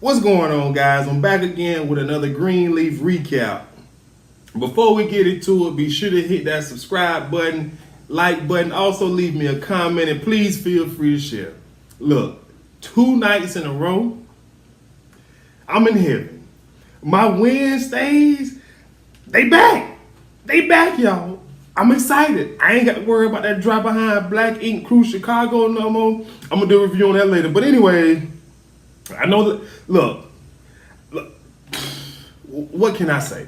What's going on, guys? I'm back again with another Greenleaf recap. Before we get into it, be sure to hit that subscribe button, like button, also leave me a comment, and please feel free to share. Look, 2 nights in a row, I'm in heaven. My Wednesdays, they back. They back, y'all. I'm excited. I ain't got to worry about that drop behind Black Ink Cruise Chicago no more. I'm going to do a review on that later. But anyway, I know that, look, what can I say?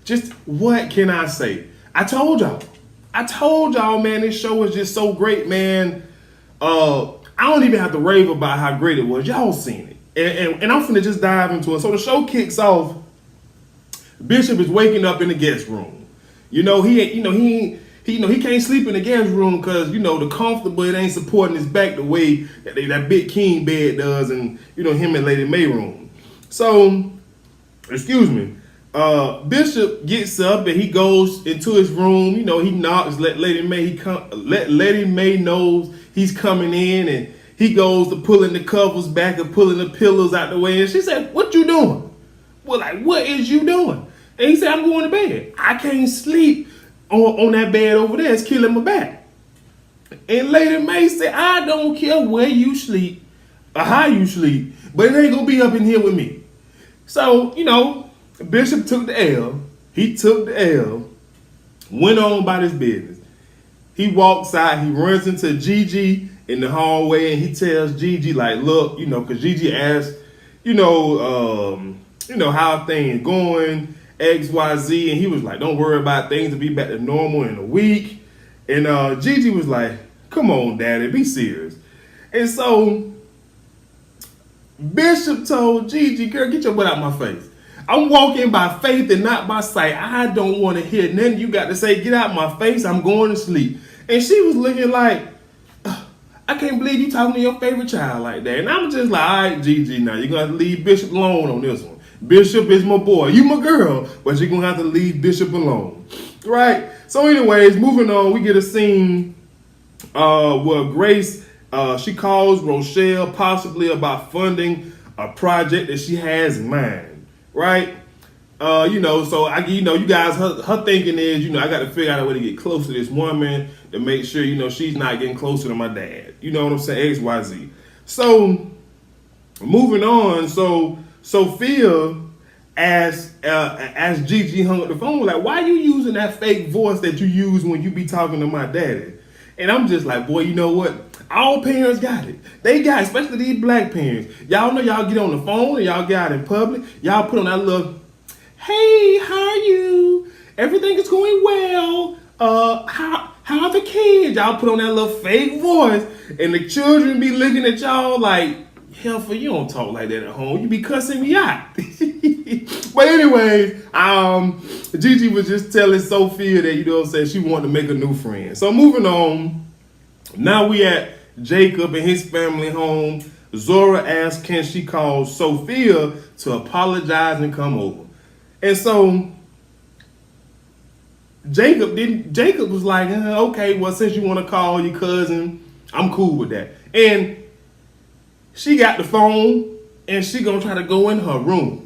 Just what can I say? I told y'all, man, this show is just so great, man. I don't even have to rave about how great it was. Y'all seen it. And I'm finna just dive into it. So the show kicks off. Bishop is waking up in the guest room. He can't sleep in the guest room because, the comfortable, it ain't supporting his back the way that big king bed does, and, him and Lady May room. So, Bishop gets up and he goes into his room. He knocks, let Lady May knows he's coming in, and he goes to pulling the covers back and pulling the pillows out the way. And she said, "What you doing?" Well, what is you doing? And he said, "I'm going to bed. I can't sleep on that bed over there. It's killing my back." And Lady May said, "I don't care where you sleep or how you sleep, but it ain't gonna be up in here with me." So, Bishop took the L. He took the L, went on about his business. He walks out, he runs into Gigi in the hallway, and he tells Gigi, like, look, because Gigi asked, how things going, XYZ, and he was like, "Don't worry about things, to be back to normal in a week." And Gigi was like, "Come on, Daddy, be serious." And so Bishop told Gigi, "Girl, get your butt out my face. I'm walking by faith and not by sight. I don't want to hear nothing you got to say. Get out my face. I'm going to sleep." And she was looking like, "I can't believe you talking to your favorite child like that." And I'm just like, "All right, Gigi, now you're going to have to leave Bishop alone on this one. Bishop is my boy. You my girl, but you're going to have to leave Bishop alone." Right? So anyways, moving on, we get a scene where Grace, she calls Rochelle possibly about funding a project that she has in mind. Right? So you guys, her thinking is, I got to figure out a way to get close to this woman to make sure, she's not getting closer to my dad. You know what I'm saying? XYZ. So moving on, so Sophia asked Gigi, hung up the phone, like, "Why you using that fake voice that you use when you be talking to my daddy?" And I'm just like, boy, you know what? All parents got it. They got it, especially these black parents. Y'all know y'all get on the phone and y'all get out in public. Y'all put on that little, "Hey, how are you? Everything is going well. How are the kids?" Y'all put on that little fake voice, and the children be looking at y'all like, "Hell, for you don't talk like that at home. You be cussing me out." But anyways, Gigi was just telling Sophia that, she wanted to make a new friend. So moving on, now we at Jacob and his family home. Zora asks, can she call Sophia to apologize and come over? And so Jacob was like, "Okay, well, since you want to call your cousin, I'm cool with that." And she got the phone and she gonna try to go in her room.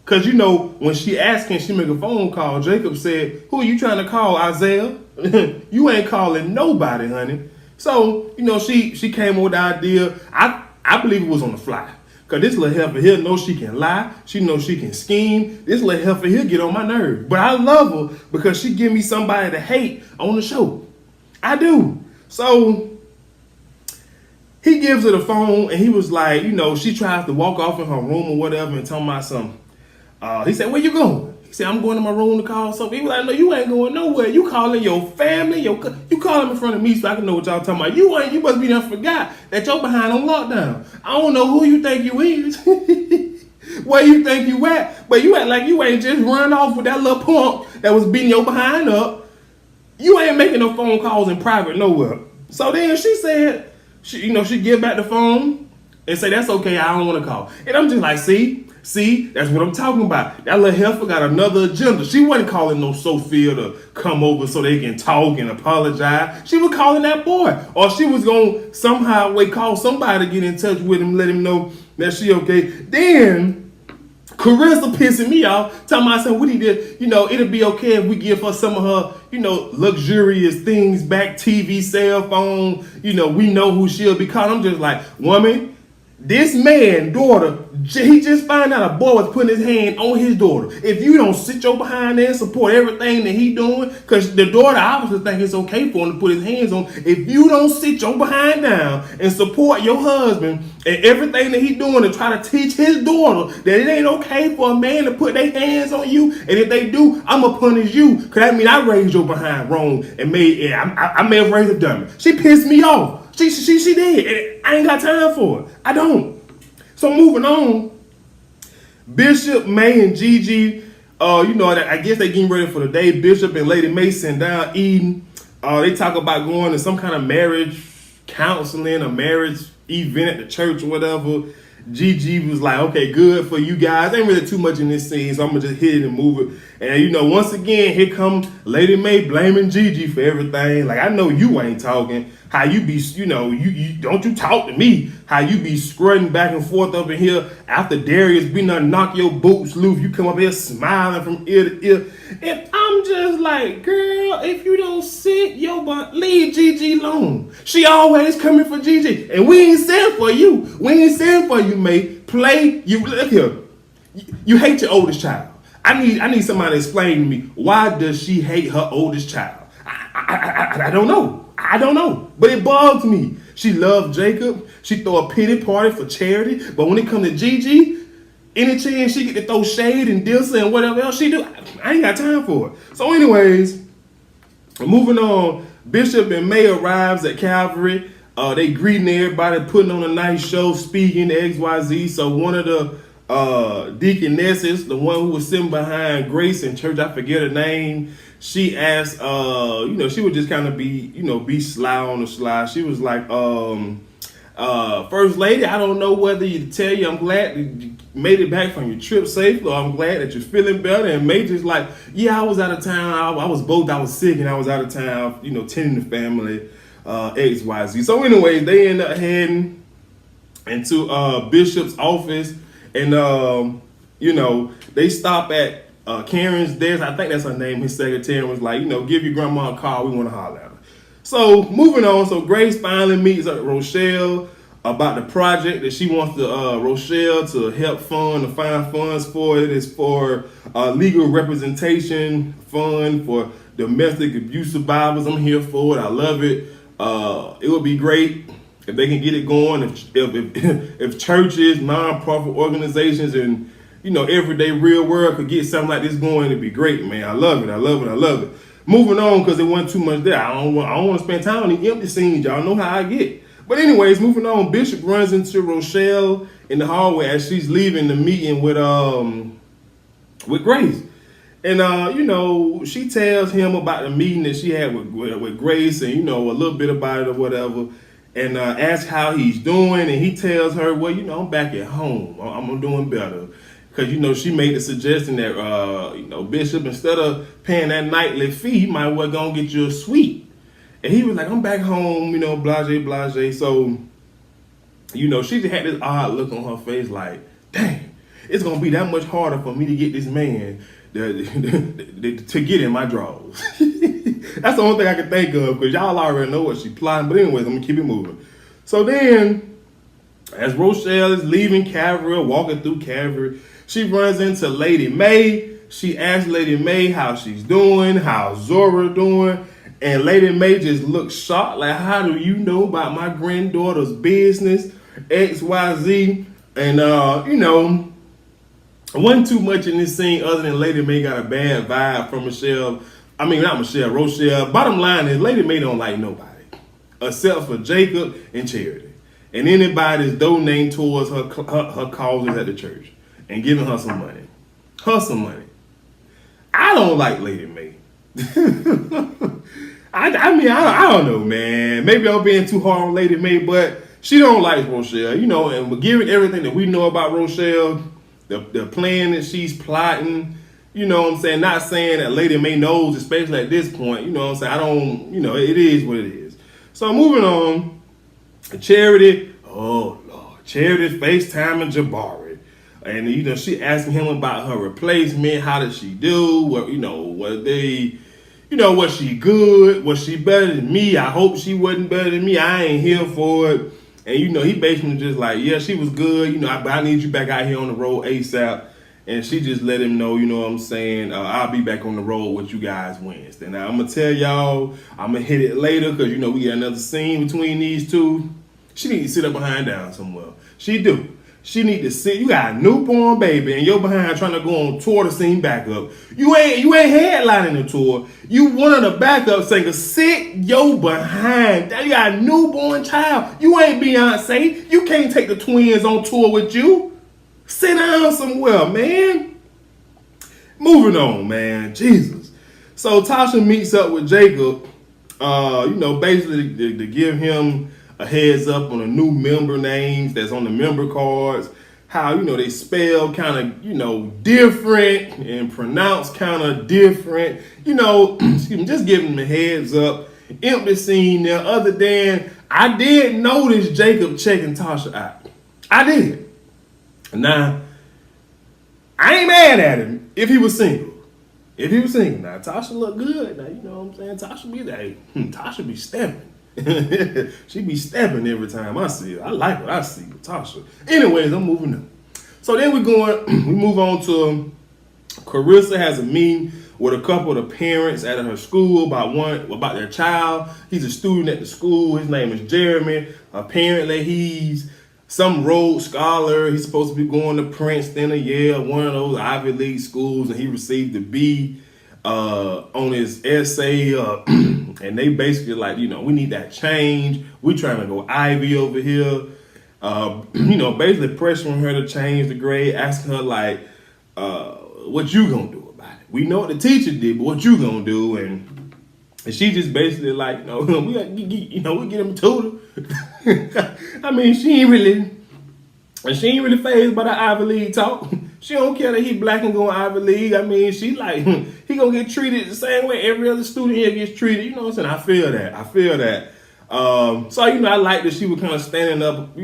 Cause when she asked, can she make a phone call, Jacob said, "Who are you trying to call, Isaiah? You ain't calling nobody, honey." So, she came up with the idea. I believe it was on the fly. Cause this little heifer here knows she can lie. She knows she can scheme. This little heifer here get on my nerves. But I love her because she give me somebody to hate on the show. I do. So he gives her the phone and he was like, she tries to walk off in her room or whatever and talking about something. He said, "Where you going?" He said, "I'm going to my room to call something." He was like, "No, you ain't going nowhere. You calling your family, you calling in front of me so I can know what y'all talking about. You must be done forgot that you're behind on lockdown. I don't know who you think you is." Where you think you at? But you act like you ain't just run off with that little punk that was beating your behind up. You ain't making no phone calls in private nowhere. So then she said, she give back the phone and say, "That's okay, I don't want to call." And I'm just like, see, See, that's what I'm talking about. That little heifer got another agenda. She wasn't calling no Sophia to come over so they can talk and apologize. She was calling that boy. Or she was going to somehow call somebody to get in touch with him, let him know that she okay. Then Carissa pissing me off, telling myself what he did. It'll be okay if we give her some of her, luxurious things back, TV, cell phone. We know who she'll be calling. I'm just like, woman, this man, daughter, he just found out a boy was putting his hand on his daughter. If you don't sit your behind there and support everything that he doing, because the daughter obviously think it's okay for him to put his hands on. If you don't sit your behind down and support your husband and everything that he doing to try to teach his daughter that it ain't okay for a man to put their hands on you, and if they do, I'm gonna punish you, because that mean I raised your behind wrong and I may have raised a dummy. She pissed me off. She did. And I ain't got time for it. I don't. So moving on, Bishop, May, and Gigi, I guess they getting ready for the day. Bishop and Lady May sitting down eating. They talk about going to some kind of marriage counseling, a marriage event at the church or whatever. Gigi was like, okay, good for you guys. Ain't really too much in this scene, so I'm going to just hit it and move it. And, once again, here come Lady May blaming Gigi for everything. Like, I know you ain't talking. How you be, you don't you talk to me. How you be scrutting back and forth up in here after Darius be done knock your boots loose. You come up here smiling from ear to ear. And I'm just like, girl, if you don't sit your butt, leave Gigi alone. She always coming for Gigi. And we ain't saying for you. We ain't saying for you, May. Play, you look here. You hate your oldest child. I need somebody to explain to me, why does she hate her oldest child? I don't know. I don't know, but it bugs me. She loved Jacob. She throw a pity party for charity. But when it comes to Gigi, any chance she get to throw shade and diss and whatever else she do, I ain't got time for it. So anyways, moving on, Bishop and May arrives at Calvary. They greeting everybody, putting on a nice show, speaking to XYZ. So one of the deaconesses, the one who was sitting behind Grace in church, I forget her name, she asked, she would just kind of be sly on the slide. She was like, First Lady, I don't know whether to tell you I'm glad that you made it back from your trip safely, or I'm glad that you're feeling better. And May just like, yeah, I was out of town. I was sick and I was out of town, tending the family, XYZ. So anyways, they end up heading into Bishop's office, and they stop at Karen's desk. I think that's her name. His secretary was like, give your grandma a call. We want to holler at her. So moving on. So Grace finally meets up with Rochelle about the project that she wants Rochelle to help fund, to find funds for. It is for legal representation fund for domestic abuse survivors. I'm here for it. I love it. It would be great if they can get it going. If churches, nonprofit organizations, and everyday real world could get something like this going, it'd be great, man. I love it. I love it. I love it. Moving on, because it wasn't too much there. I don't want to spend time on the empty scenes. Y'all know how I get. But anyways, moving on. Bishop runs into Rochelle in the hallway as she's leaving the meeting with Grace. And she tells him about the meeting that she had with Grace, and a little bit about it or whatever. And asks how he's doing, and he tells her, well, I'm back at home. I'm doing better. Because, she made the suggestion that, Bishop, instead of paying that nightly fee, he might well go and get you a suite. And he was like, I'm back home, blase. So, she just had this odd look on her face like, dang, it's going to be that much harder for me to get this man to get in my drawers. That's the only thing I can think of, because y'all already know what she's plotting. But anyways, I'm going to keep it moving. So then, as Rochelle is leaving Calvary, or walking through Calvary, she runs into Lady May. She asks Lady May how she's doing, how Zora doing. And Lady May just looks shocked, like, how do you know about my granddaughter's business, XYZ? And, wasn't too much in this scene other than Lady May got a bad vibe from Rochelle. Bottom line is, Lady May don't like nobody, except for Jacob and Charity. And anybody that's donating towards her causes at the church and giving her some money. I don't like Lady May. I don't know, man. Maybe I'm being too hard on Lady May, but she don't like Rochelle, and given everything that we know about Rochelle, the plan that she's plotting. You know what I'm saying? Not saying that Lady May knows, especially at this point. You know what I'm saying? I don't, it is what it is. So moving on, Charity, oh Lord, Charity FaceTiming Jabari. And, she asking him about her replacement. How did she do? Was she good? Was she better than me? I hope she wasn't better than me. I ain't here for it. And, he basically just like, yeah, she was good. I need you back out here on the road ASAP. And she just let him know, what I'm saying, I'll be back on the road with you guys Wednesday. Now, I'm going to tell y'all, I'm going to hit it later because, we got another scene between these two. She need to sit up behind down somewhere. She do. She need to sit. You got a newborn baby and you're behind trying to go on tour to sing backup. You ain't headlining the tour. You one of the backup singers. Sit your behind. You got a newborn child. You ain't Beyonce. You can't take the twins on tour with you. Sit down somewhere, man. Moving on, man. Jesus. So Tasha meets up with Jacob, basically to give him a heads up on the new member names that's on the member cards. How, they spell kind of, different and pronounce kind of different. Just giving him a heads up. Empty scene there. Other than, I did notice Jacob checking Tasha out. I did. Now, I ain't mad at him if he was single. Now Tasha look good. Now, you know what I'm saying? Tasha be there. Tasha be stepping. She be stepping every time I see her. I like what I see with Tasha. Anyways, I'm moving on. So then we move on to Carissa has a meeting with a couple of the parents at her school about their child. He's a student at the school. His name is Jeremy. Apparently, he's some Rhodes Scholar. He's supposed to be going to Princeton or Yale, one of those Ivy League schools, and he received a B on his essay. And they basically like, we need that change. We trying to go Ivy over here. Basically pressuring her to change the grade, asking her like, what you gonna do about it? We know what the teacher did, but what you gonna do? And she just basically like, we get him a tutor. I mean, she ain't really fazed by the Ivy League talk. She don't care that he black and going Ivy League. I mean, she like, he gonna get treated the same way every other student here gets treated. You know what I'm saying? I feel that. So, I like that she was kind of standing up,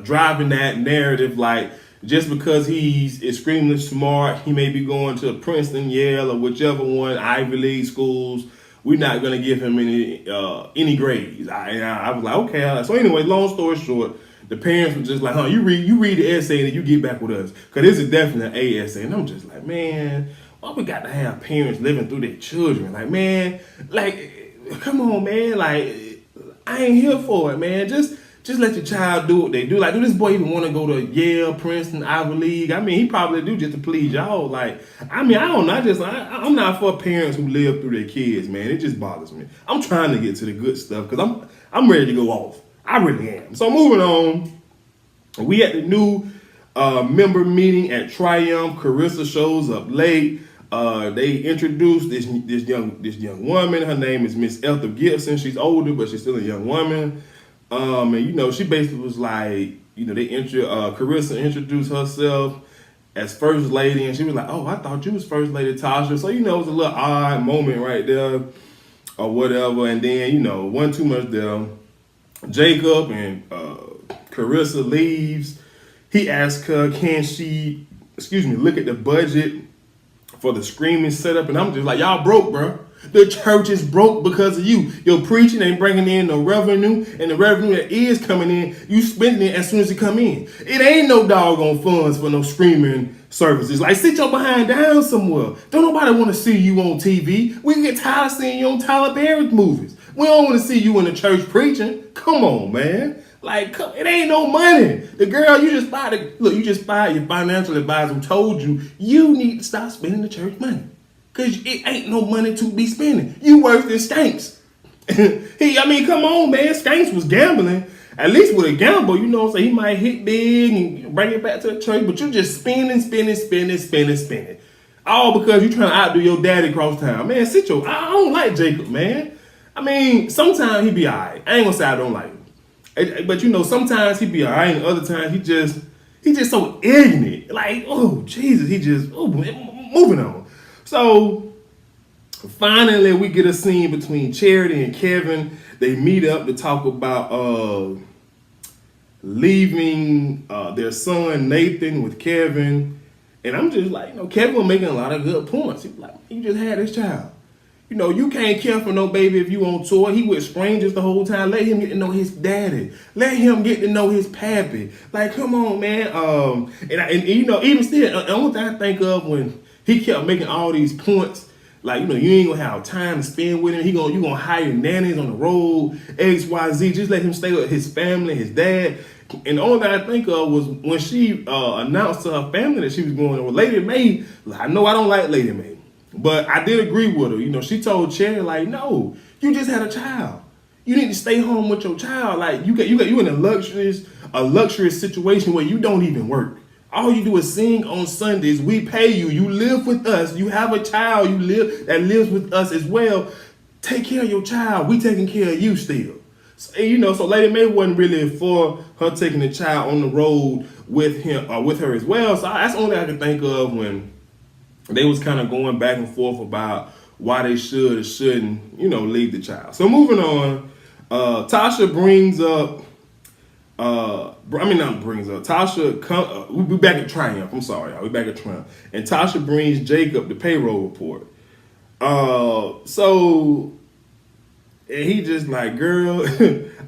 driving that narrative, like, just because he's extremely smart, he may be going to Princeton, Yale, or whichever one, Ivy League schools. We're not going to give him any grades. I was like, okay. So anyway, long story short, the parents were just like, you read the essay and then you get back with us. Because this is definitely an A essay. And I'm just like, man, why we got to have parents living through their children? Like, man, like, come on, man. Like, I ain't here for it, man. Just let your child do what they do. Like, do this boy even want to go to Yale, Princeton, Ivy League? I mean, he probably do just to please y'all. Like, I don't know. I'm not for parents who live through their kids, man. It just bothers me. I'm trying to get to the good stuff because I'm ready to go off. I really am. So moving on, we at the new member meeting at Triumph. Carissa shows up late. They introduced this young woman. Her name is Miss Ethel Gibson. She's older, but she's still a young woman. And she basically was like, Carissa introduced herself as first lady, and she was like, "Oh, I thought you was first lady Tasha." So it was a little odd moment right there, or whatever. And then wasn't too much there. Jacob and Carissa leaves. He asks her, "Can she, look at the budget for the screaming setup?" And I'm just like, y'all broke, bro. The church is broke because of you. Your preaching ain't bringing in no revenue, and the revenue that is coming in, you spending it as soon as it come in. It ain't no doggone funds for no streaming services. Like, sit your behind down somewhere. Don't nobody want to see you on TV. We get tired of seeing you on Tyler Perry's movies. We don't want to see you in the church preaching. Come on, man. Like, it ain't no money. The girl, you just fired your financial advisor who told you need to stop spending the church money. Because it ain't no money to be spending. You worse than Skanks. Come on, man. Skanks was gambling. At least with a gamble, so he might hit big and bring it back to the church. But you just spending. All because you trying to outdo your daddy across town. Man, I don't like Jacob, man. Sometimes he be all right. I ain't going to say I don't like him. But sometimes he be all right, and other times he just He's just so ignorant. Like, oh, Jesus, he just, oh, moving on. So, finally, we get a scene between Charity and Kevin. They meet up to talk about leaving their son Nathan with Kevin. And I'm just like, Kevin was making a lot of good points. He was like, you just had this child. You can't care for no baby if you on tour. He with strangers the whole time. Let him get to know his daddy. Let him get to know his pappy. Like, come on, man. And even still, the only thing I think of when he kept making all these points, like, you ain't gonna have time to spend with him. You gonna hire nannies on the road, XYZ. Just let him stay with his family, his dad. And the only thing I think of was when she announced to her family that she was going with Lady Mae. I know I don't like Lady Mae. But I did agree with her. She told Cherry, like, no, you just had a child. You need to stay home with your child. Like, you in a luxurious situation where you don't even work. All you do is sing on Sundays. We pay you. You live with us. You have a child that lives with us as well. Take care of your child. We taking care of you still. So Lady Mae wasn't really for her taking the child on the road with him or with her as well. So that's the only thing I can think of when they was kind of going back and forth about why they should or shouldn't, leave the child. So moving on, Tasha brings up, Tasha, we back at Triumph. I'm sorry, y'all. We back at Triumph. And Tasha brings Jacob the payroll report. And he just like, girl,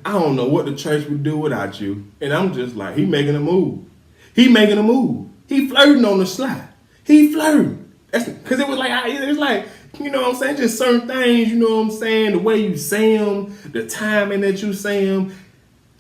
I don't know what the church would do without you. And I'm just like, he making a move. He flirting on the slide. He flirting. Because it was like, just certain things, the way you say them, the timing that you say them,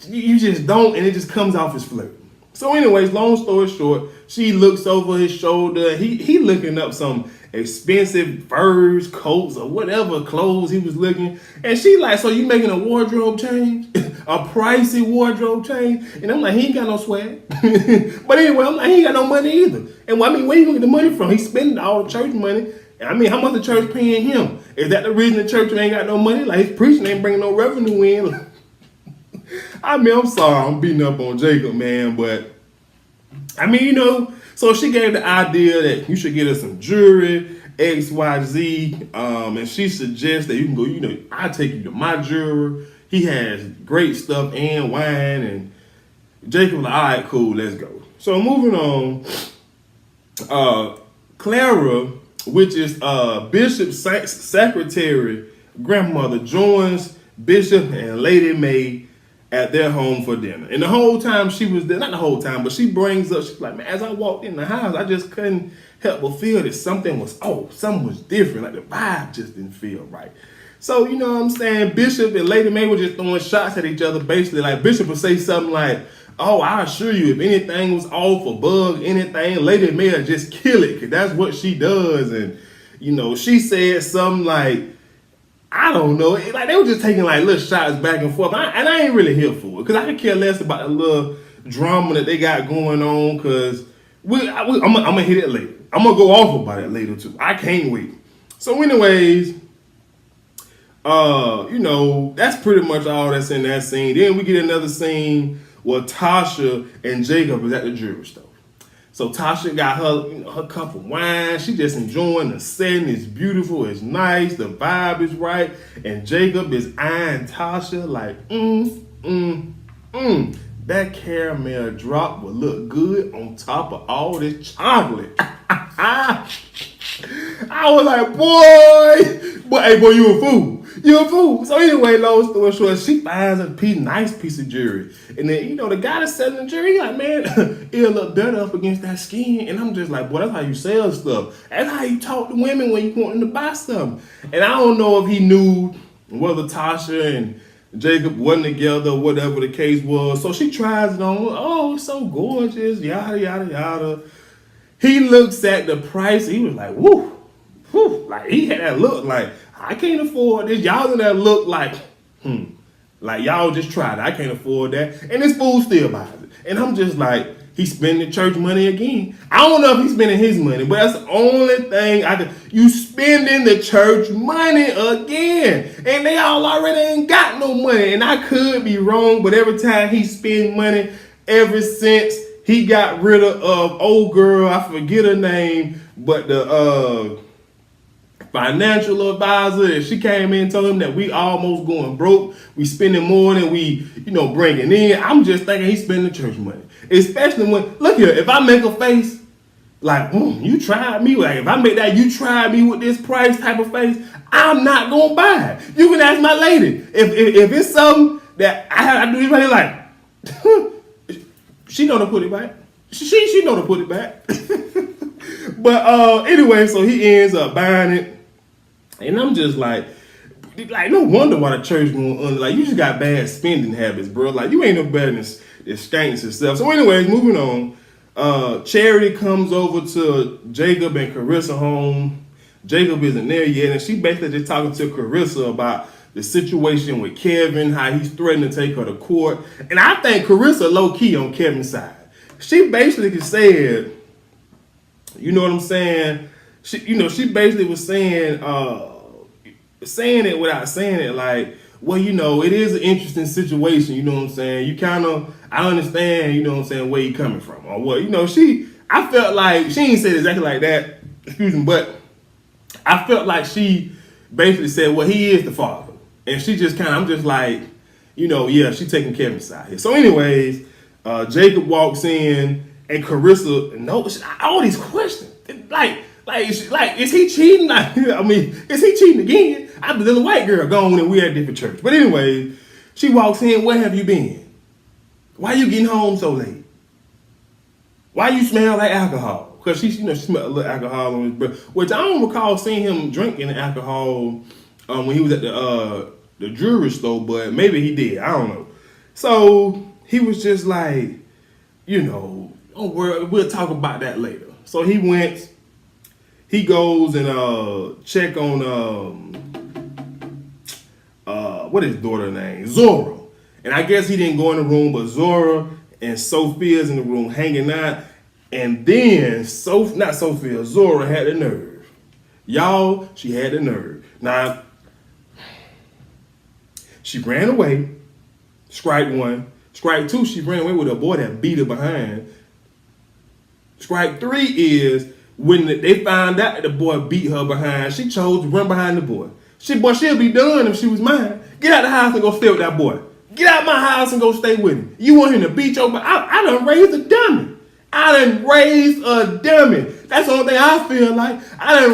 you just don't, and it just comes off as flirt. So anyways, long story short, she looks over his shoulder. He looking up some expensive furs, coats, or whatever clothes he was looking. And she like, so you making a wardrobe change? A pricey wardrobe change? And I'm like, he ain't got no swag. But anyway, I'm like, he ain't got no money either. And where you gonna get the money from? He's spending all the church money. And how much the church paying him? Is that the reason the church ain't got no money? Like, his preaching ain't bringing no revenue in. I'm sorry, I'm beating up on Jacob, man, but so she gave the idea that you should get her some jewelry, XYZ, and she suggests that you can go, I'll take you to my jeweler. He has great stuff and wine, and Jacob was like, all right, cool, let's go. So moving on, Clara, which is Bishop's secretary, grandmother, joins Bishop and Lady Mae at their home for dinner. And the whole time she was there, not the whole time, but she brings up, she's like, man, as I walked in the house, I just couldn't help but feel that something was different. Like the vibe just didn't feel right. So, you know what I'm saying? Bishop and Lady Mae were just throwing shots at each other, basically. Like, Bishop would say something like, oh, I assure you, if anything was off or bug, anything, Lady Mae would just kill it, because that's what she does. And, she said something like, I don't know. Like, they were just taking like little shots back and forth. And I ain't really here for it, because I could care less about the little drama that they got going on, because I'm going to hit it later. I'm going to go off about it later too. I can't wait. So anyways, that's pretty much all that's in that scene. Then we get another scene where Tasha and Jacob is at the jewelry store. So Tasha got her, her cup of wine. She just enjoying the setting. It's beautiful. It's nice. The vibe is right. And Jacob is eyeing Tasha like, that caramel drop would look good on top of all this chocolate. I was like, boy, you a fool. You a fool. So anyway, long story short, she finds a nice piece of jewelry. And then, the guy that's selling the jewelry, like, man, it'll look better up against that skin. And I'm just like, boy, that's how you sell stuff. That's how you talk to women when you want them to buy something. And I don't know if he knew whether Tasha and Jacob wasn't together or whatever the case was. So she tries it on. Oh, it's so gorgeous, yada, yada, yada. He looks at the price. He was like, woo. Like, he had that look like, I can't afford this. Y'all in that look like, like y'all just tried it. I can't afford that. And this fool still buys it. And I'm just like, he's spending church money again. I don't know if he's spending his money, but that's the only thing you spending the church money again. And they all already ain't got no money. And I could be wrong, but every time he spend money, ever since he got rid of old girl, I forget her name, but the financial advisor, and she came in and told him that we almost going broke. We spending more than we, bringing in. I'm just thinking he's spending church money. Especially when, look here, if I make a face, like, you tried me. Like, if I make that, you tried me with this price type of face, I'm not going to buy it. You can ask my lady. If it's something that I do, anybody like, she know to put it back. She know to put it back. But anyway, so he ends up buying it. And I'm just like, no wonder why the church going under. Like, you just got bad spending habits, bro. Like, you ain't no better than skanks and stuff. So anyways, moving on. Charity comes over to Jacob and Carissa home. Jacob isn't there yet, and she basically just talking to Carissa about the situation with Kevin, how he's threatening to take her to court. And I think Carissa low-key on Kevin's side. She basically said, you know what I'm saying? She basically was saying it without saying it, like, well, it is an interesting situation, you know what I'm saying? I understand, you know what I'm saying, where you coming from. Or what, I felt like, she ain't said exactly like that, excuse me, but I felt like she basically said, well, he is the father. And she just I'm just like, yeah, she taking Kevin's side here. So anyways, Jacob walks in and Carissa knows all these questions. Is he cheating? Is he cheating again? There's a white girl gone and we're at a different church. But anyway, she walks in, where have you been? Why you getting home so late? Why you smell like alcohol? Because she smelled a little alcohol on his breath. Which I don't recall seeing him drinking alcohol when he was at the jewelry store, but maybe he did. I don't know. So he was just like, we'll talk about that later. So he goes and check on what is his daughter's name? Zora. And I guess he didn't go in the room, but Zora and Sophia's in the room hanging out. And then Zora had the nerve. Y'all, she had the nerve. Now, she ran away. Strike one. Strike two, she ran away with a boy that beat her behind. Strike three is when they found out that the boy beat her behind, she chose to run behind the boy. She'll be done if she was mine. Get out the house and go stay with that boy. Get out my house and go stay with him. You want him to beat your boy? I done raised a dummy. That's the only thing I feel like. I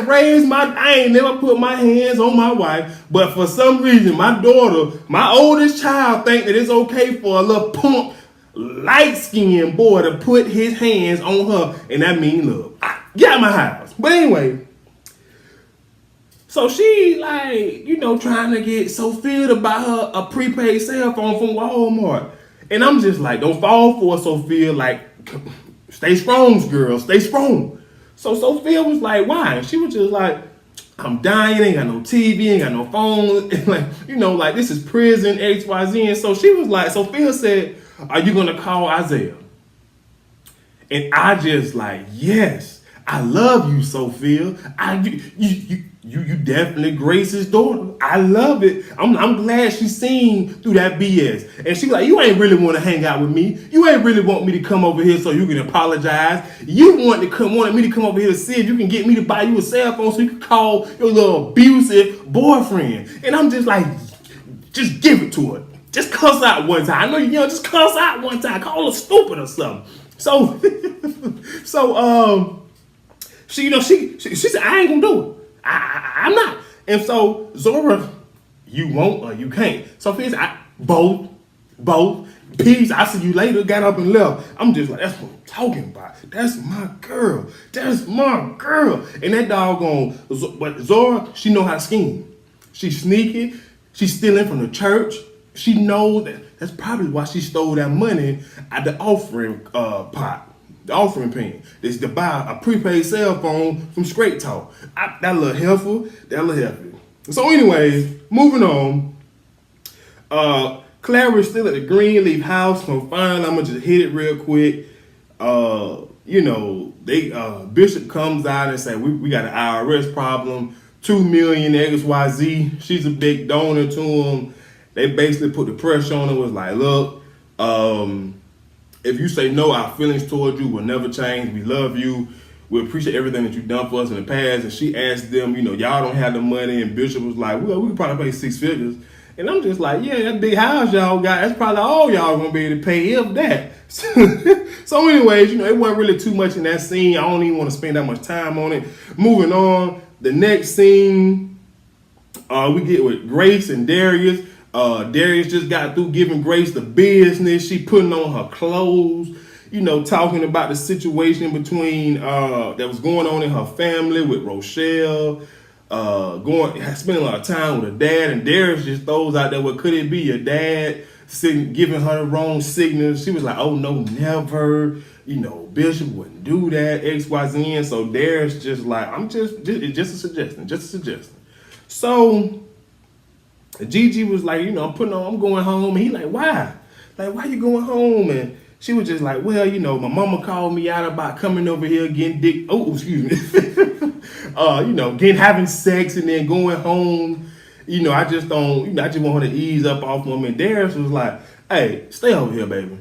ain't never put my hands on my wife, but for some reason, my daughter, my oldest child, think that it's okay for a little punk, light-skinned boy to put his hands on her, and that means love. Get out my house. But anyway, so she trying to get Sophia to buy her a prepaid cell phone from Walmart. And I'm just like, don't fall for it, Sophia. Like, stay strong, girl. Stay strong. So Sophia was like, why? And she was just like, I'm dying, ain't got no TV, ain't got no phone. And like this is prison, XYZ. And so she was like, Sophia said, are you gonna call Isaiah? And I just like, yes, I love you, Sophia. You definitely Grace's daughter. I love it. I'm glad she's seen through that BS. And she like, you ain't really want to hang out with me. You ain't really want me to come over here so you can apologize. You wanted me to come over here to see if you can get me to buy you a cell phone so you can call your little abusive boyfriend. And I'm just like, just give it to her. Just cuss out one time. I know you just cuss out one time. Call her stupid or something. So, she said, I ain't gonna do it. I'm not. And so Zora, you won't or you can't. So Fizz, both. Peace, I see you later, got up and left. I'm just like, that's what I'm talking about. That's my girl. And that doggone, but Zora, she know how to scheme. She's sneaky. She's stealing from the church. She knows that's probably why she stole that money at the offering pot. The offering pen is to buy a prepaid cell phone from Straight Talk. That little helpful. So anyways, moving on. Clara is still at the Greenleaf house. So finally, I'm gonna just hit it real quick. Bishop comes out and say we got an IRS problem. 2 million XYZ. She's a big donor to him. They basically put the pressure on her. Was like, look, If you say no, our feelings towards you will never change. We love you. We appreciate everything that you've done for us in the past. And she asked them, y'all don't have the money. And Bishop was like, well, we could probably pay 6 figures. And I'm just like, yeah, that big house y'all got, that's probably all y'all gonna be able to pay, if that. So anyways, it wasn't really too much in that scene. I don't even want to spend that much time on it. Moving on, the next scene, we get with Grace and Darius. Darius just got through giving Grace the business. She putting on her clothes, talking about the situation between that was going on in her family with Rochelle, spending a lot of time with her dad, and Darius just throws out there, well, could it be your dad giving her the wrong signals? She was like, oh no, never. Bishop wouldn't do that, XYZ. And so Darius just like, it's just a suggestion. So Gigi was like, I'm going home. And he like, why? Like, why you going home? And she was just like, well, my mama called me out about coming over here getting dick. Oh, excuse me. Having sex and then going home. I just don't, I just want her to ease up off of him. And Darius was like, hey, stay over here, baby.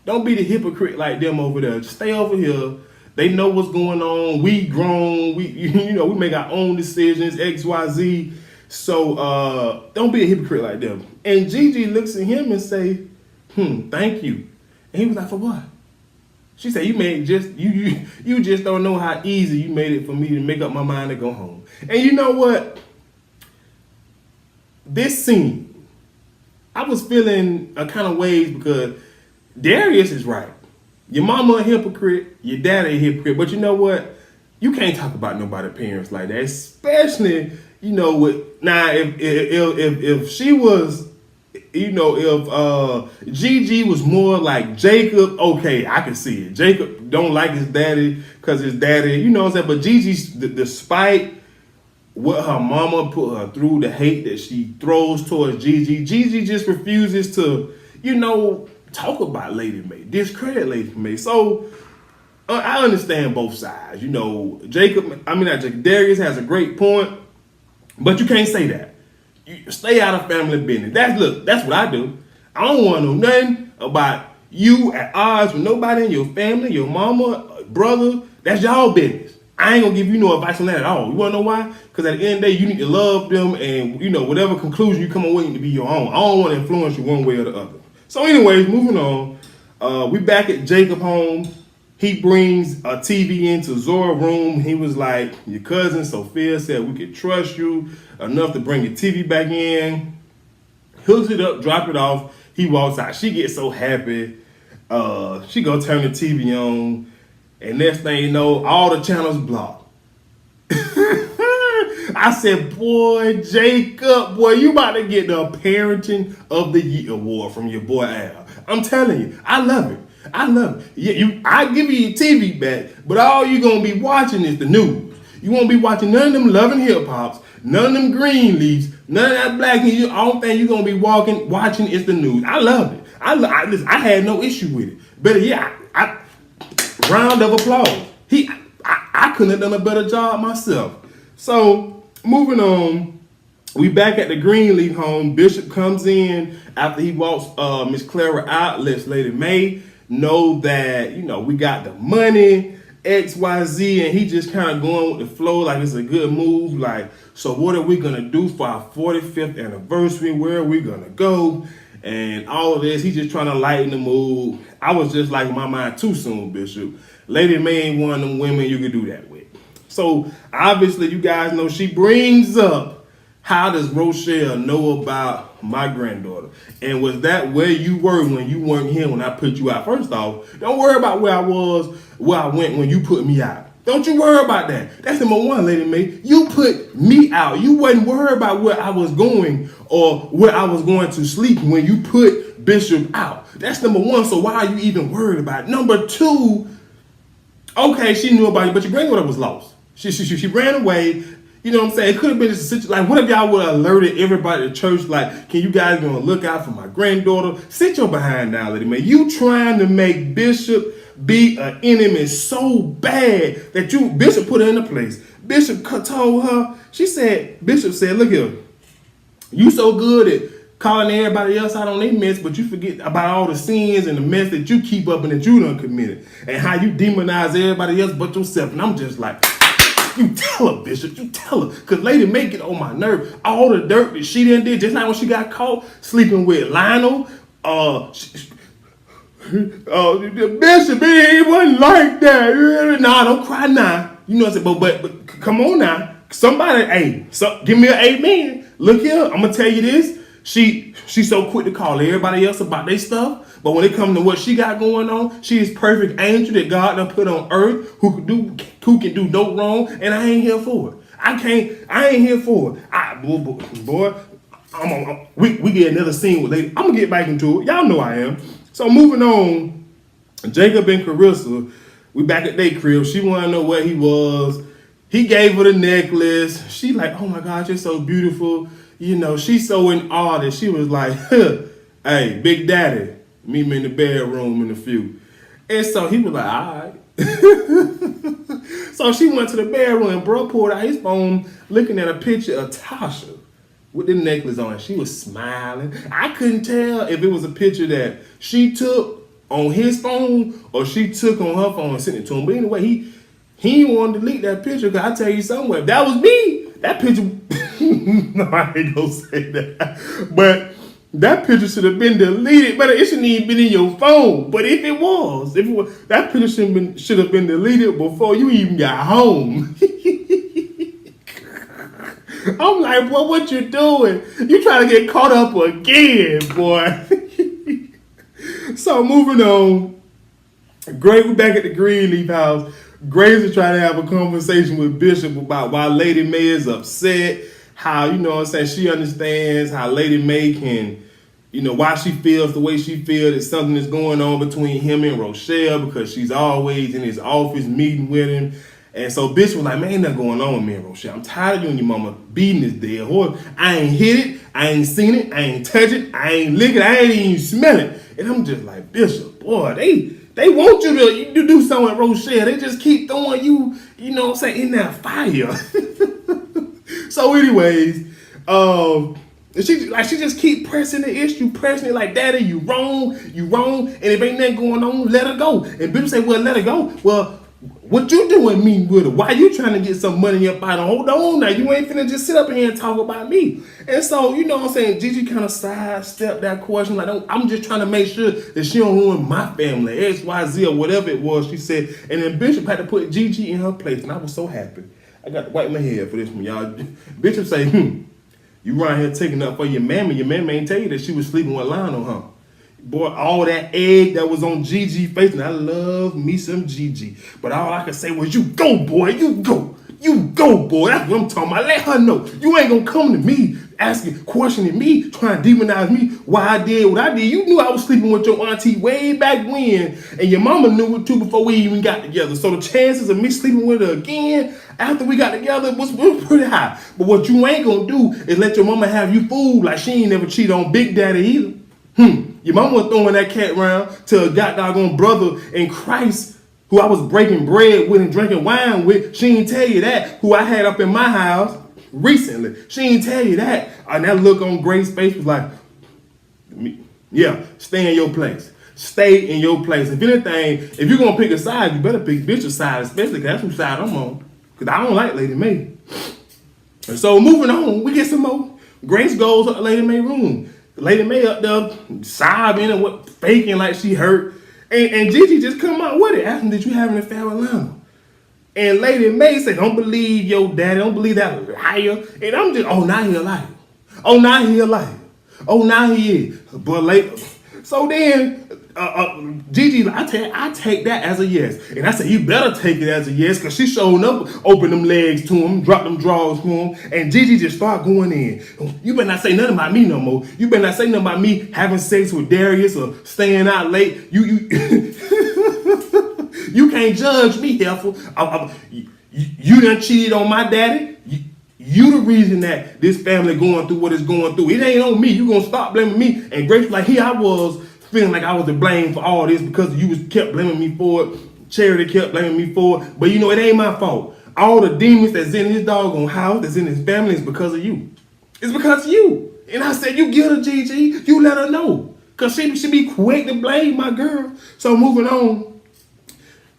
Don't be the hypocrite like them over there. Just stay over here. They know what's going on. We grown. We make our own decisions, XYZ. So don't be a hypocrite like them. And Gigi looks at him and say, thank you. And he was like, for what? She said, you just don't know how easy you made it for me to make up my mind to go home. And you know what? This scene, I was feeling a kind of ways because Darius is right. Your mama a hypocrite, your dad a hypocrite. But you know what? You can't talk about nobody's parents like that, especially, if she was, if Gigi was more like Jacob, okay, I can see it. Jacob don't like his daddy because his daddy, what I'm saying? But Gigi's, despite what her mama put her through, the hate that she throws towards Gigi just refuses to, talk about Lady Mae, discredit Lady Mae. So I understand both sides. Darius has a great point, but you can't say that. You stay out of family business. That's what I do. I don't want to know nothing about you at odds with nobody in your family, your mama, brother. That's y'all business. I ain't gonna give you no advice on that at all. You wanna know why? Because at the end of the day, you need to love them, and whatever conclusion you come up with need to be your own. I don't want to influence you one way or the other. So anyways, moving on. We back at Jacob home. He brings a TV into Zora's room. He was like, your cousin Sophia said we could trust you enough to bring your TV back in. Hooks it up, drop it off. He walks out. She gets so happy. She go turn the TV on. And next thing you know, all the channels blocked. I said, boy, Jacob, boy, you about to get the Parenting of the Year award from your boy Al. I'm telling you, I love it. Yeah, I give you your TV back, but all you gonna be watching is the news. You won't be watching none of them Loving Hip Hops, none of them Greenleafs, none of that Black News. All thing you gonna be watching is the news. I love it. I had no issue with it. But yeah, I round of applause. I couldn't have done a better job myself. So moving on, we back at the Greenleaf home. Bishop comes in after he walks Miss Clara out, lets Lady Mae know that, we got the money, XYZ, and he just kind of going with the flow like it's a good move. Like, so what are we going to do for our 45th anniversary? Where are we going to go? And all of this, he's just trying to lighten the mood. I was just like, my mind too soon, Bishop. Lady Mae ain't one of them women you could do that with. So obviously, you guys know she brings up, how does Rochelle know about my granddaughter? And was that where you were when you weren't here when I put you out? First off, don't worry about where I was, where I went when you put me out. Don't you worry about that. That's number one, Lady Mae. You put me out. You wasn't worried about where I was going or where I was going to sleep when you put Bishop out. That's number one, so why are you even worried about it? Number two, okay, she knew about it, but your granddaughter was lost. She ran away. You know what I'm saying? It could have been just a situation. Like, what if y'all would have alerted everybody at church? Like, can you guys gonna look out for my granddaughter? Sit your behind down, Lady Mae. You trying to make Bishop be an enemy so bad that Bishop put her in a place. Bishop told her, Bishop said, look here, you so good at calling everybody else out on their mess, but you forget about all the sins and the mess that you keep up and that you done committed, and how you demonize everybody else but yourself. And I'm just like, you tell her, Bishop, you tell her. Because Lady May get on my nerve. All the dirt that she done did, just like when she got caught sleeping with Lionel. The Bishop, it wasn't like that. Nah, don't cry now. You know what I'm saying? But come on now. Somebody, hey, give me an amen. Look here, I'm going to tell you this. She's so quick to call everybody else about their stuff, but when it comes to what she got going on, she is perfect angel that God done put on earth who can do no wrong, and I ain't here for it. I ain't here for it. Boy, we get another scene with Lady. I'm gonna get back into it. Y'all know I am. So moving on, Jacob and Carissa, we back at their crib. She wanna know where he was. He gave her the necklace. She like, oh my gosh, you're so beautiful. You know, she's so in awe that she was like, hey, Big Daddy, meet me in the bedroom in a few. And so he was like, all right. So she went to the bedroom and bro pulled out his phone looking at a picture of Tasha with the necklace on. She was smiling. I couldn't tell if it was a picture that she took on his phone or she took on her phone and sent it to him. But anyway, he didn't want to delete that picture because I tell you somewhere, if that was me, that picture... No, I ain't gonna say that. But that picture should have been deleted. But it shouldn't even been in your phone. But if it was, that picture should have been deleted before you even got home. I'm like, boy, what you doing? You trying to get caught up again, boy. So moving on. Great, we back at the Greenleaf house. Grace is trying to have a conversation with Bishop about why Lady May is upset. How, you know what I'm saying, she understands how Lady May can, you know, why she feels the way she feels. That something is going on between him and Rochelle because she's always in his office meeting with him. And so Bishop was like, man, ain't nothing going on with me and Rochelle. I'm tired of you and your mama beating this dead horse. I ain't hit it. I ain't seen it. I ain't touch it. I ain't lick it. I ain't even smell it. And I'm just like, Bishop, boy, they want you to do something with Rochelle. They just keep throwing you, you know what I'm saying, in that fire. So anyways, she just keep pressing the issue, pressing it like, Daddy, you wrong, and if ain't nothing going on, let her go. And Bishop say, well, let her go. Well, what you doing me with her? Why you trying to get some money up out of her? Hold on now, you ain't finna just sit up here and talk about me. And so, you know what I'm saying, Gigi kind of sidestepped that question. Like, I'm just trying to make sure that she don't ruin my family, X, Y, Z, or whatever it was, she said. And then Bishop had to put Gigi in her place, and I was so happy. I got to wipe my head for this one, y'all. Bishop say, you around here taking up for your mammy. Your mammy ain't tell you that she was sleeping with Lionel, huh? Boy, all that egg that was on Gigi's face, and I love me some Gigi. But all I could say was, you go, boy, you go. You go, boy. That's what I'm talking about. Let her know. You ain't gonna come to me asking, questioning me, trying to demonize me why I did what I did. You knew I was sleeping with your auntie way back when, and your mama knew it too before we even got together. So the chances of me sleeping with her again after we got together was pretty high. But what you ain't gonna do is let your mama have you fooled like she ain't never cheated on Big Daddy either. Your mama was throwing that cat around to a goddamn brother in Christ who I was breaking bread with and drinking wine with. She ain't tell you that. Who I had up in my house recently. She ain't tell you that. And that look on Grace's face was like, yeah, stay in your place. Stay in your place. If anything, if you're going to pick a side, you better pick Bishop's side, especially because that's whose side I'm on. Because I don't like Lady May. And so moving on, we get some more. Grace goes up to Lady May's room. Lady May up there sobbing and faking like she hurt. And Gigi just come out with it, asking, did you have an affair with Lionel? And Lady May said, don't believe your daddy, don't believe that liar. And I'm just, oh, now he a liar. Oh, now he a liar. Oh, now he is. But later, so then Gigi, I take that as a yes. And I said, you better take it as a yes, because she showed up, opened them legs to him, dropped them drawers to him, and Gigi just started going in. You better not say nothing about me no more. You better not say nothing about me having sex with Darius or staying out late. You can't judge me, heifer. You done cheated on my daddy. You the reason that this family going through what it's going through. It ain't on me. You gonna stop blaming me. And Grace like, here I was feeling like I was to blame for all this because you kept blaming me for it. Charity kept blaming me for it. But you know, it ain't my fault. All the demons that's in his doggone house, that's in his family, is because of you. It's because of you. And I said, you get her, Gigi. You let her know. Because she be quick to blame my girl. So moving on.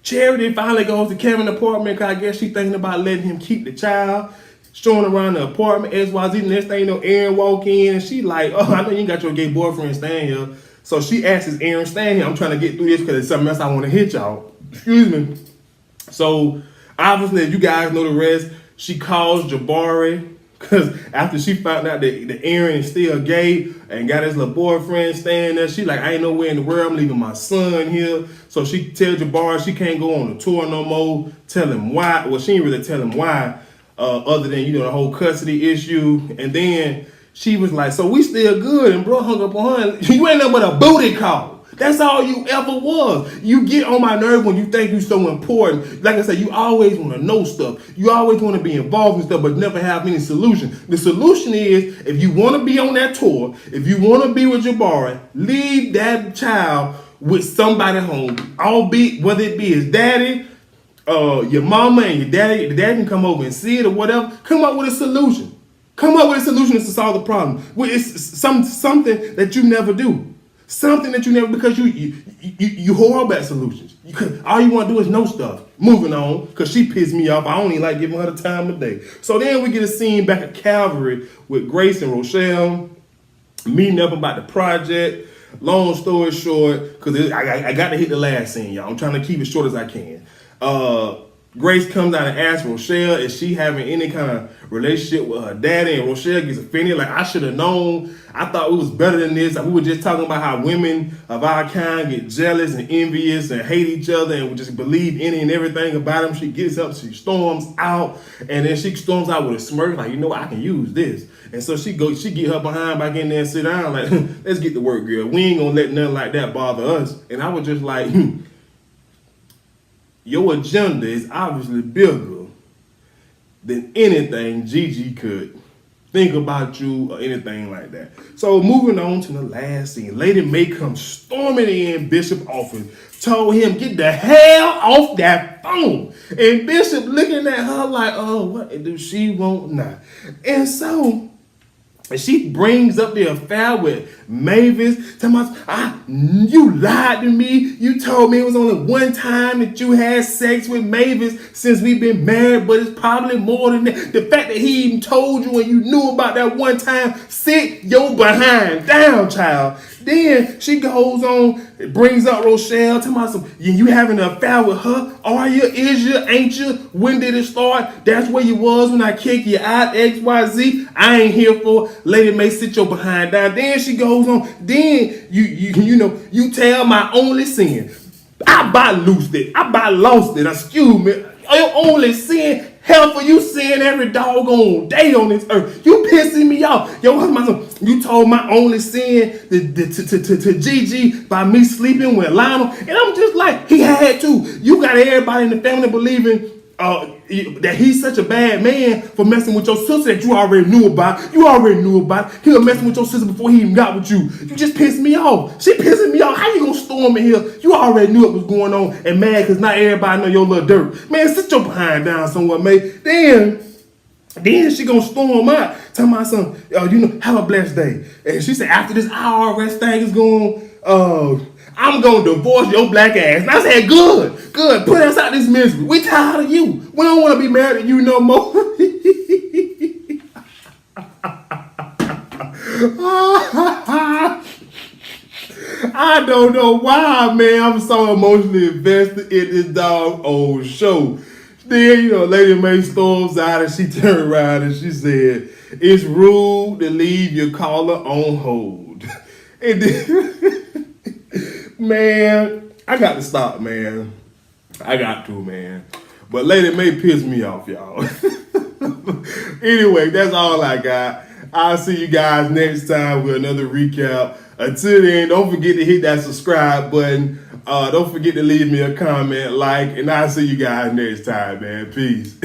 Charity finally goes to Kevin's apartment because I guess she thinking about letting him keep the child. Showing around the apartment, XYZ, the next thing you know, Aaron walk in and she like, oh, I know you ain't got your gay boyfriend staying here. So she asks, is Aaron staying here? I'm trying to get through this because there's something else I want to hit y'all. Excuse me. So obviously, you guys know the rest. She calls Jabari because after she found out that Aaron is still gay and got his little boyfriend staying there, she like, I ain't nowhere in the world. I'm leaving my son here. So she tells Jabari she can't go on the tour no more. Tell him why. Well, she didn't really tell him why, other than, the whole custody issue. And then she was like, so we still good. And bro hung up on her. You ain't nothing but a booty call. That's all you ever was. You get on my nerve when you think you're so important. Like I said, you always want to know stuff. You always want to be involved in stuff, but never have any solution. The solution is, if you want to be on that tour, if you want to be with Jabari, leave that child with somebody home. Albeit, whether it be his daddy, your mama and your daddy, the dad can come over and see it or whatever. Come up with a solution. Come up with a solution to solve the problem. It's something that you never do. Something that you never, because you horrible at solutions. All you want to do is know stuff. Moving on, because she pissed me off. I don't even like giving her the time of day. So then we get a scene back at Calvary with Grace and Rochelle meeting up about the project. Long story short, because I got to hit the last scene, y'all. I'm trying to keep it short as I can. Grace comes out and asks Rochelle is she having any kind of relationship with her daddy, and Rochelle gets offended. Like, I should have known. I thought it was better than this. Like, we were just talking about how women of our kind get jealous and envious and hate each other and would just believe any and everything about them. She gets up, she storms out, and then she storms out with a smirk, like, I can use this. And so she get her behind back in there and sit down, like, let's get to work, girl. We ain't gonna let nothing like that bother us. And I was just like, your agenda is obviously bigger than anything Gigi could think about you or anything like that. So moving on to the last scene. Lady May comes storming in Bishop's office, told him, get the hell off that phone. And Bishop looking at her like, oh, what do she want now? And so she brings up the affair with Mavis. Telling us, you lied to me. You told me it was only one time that you had sex with Mavis since we've been married, but it's probably more than that. The fact that he even told you and you knew about that one time, sit your behind down, child. Then she goes on, brings up Rochelle, telling us, you having an affair with her? Are you? Is you? Ain't you? When did it start? That's where you was when I kicked you out, XYZ. I ain't here for. Lady May, sit your behind down. Then she goes on, then you tell my only sin. I lost it. Excuse me. Your only sin, hell for you sin every doggone day on this earth. You pissing me off. Yo, you told my only sin to Gigi by me sleeping with Lionel. And I'm just like, he had to. You got everybody in the family believing that he's such a bad man for messing with your sister that you already knew about. He was messing with your sister before he even got with you. You just pissed me off. She pissing me off. How you gonna storm in here? You already knew what was going on and mad because not everybody know your little dirt. Man, sit your behind down somewhere, mate. Then she gonna storm out, tell my son, have a blessed day. And she said, after this IRS thing is going, I'm gonna divorce your black ass. And I said, good, put us out this misery. We tired of you. We don't want to be married to you no more. I don't know why, man. I'm so emotionally invested in this dog old show. Then, Lady May storms out and she turned around and she said, it's rude to leave your caller on hold. And then, man, I got to stop, man. I got to, man. But Lady May pissed me off, y'all. Anyway, that's all I got. I'll see you guys next time with another recap. Until then, don't forget to hit that subscribe button. Don't forget to leave me a comment, like, and I'll see you guys next time, man. Peace.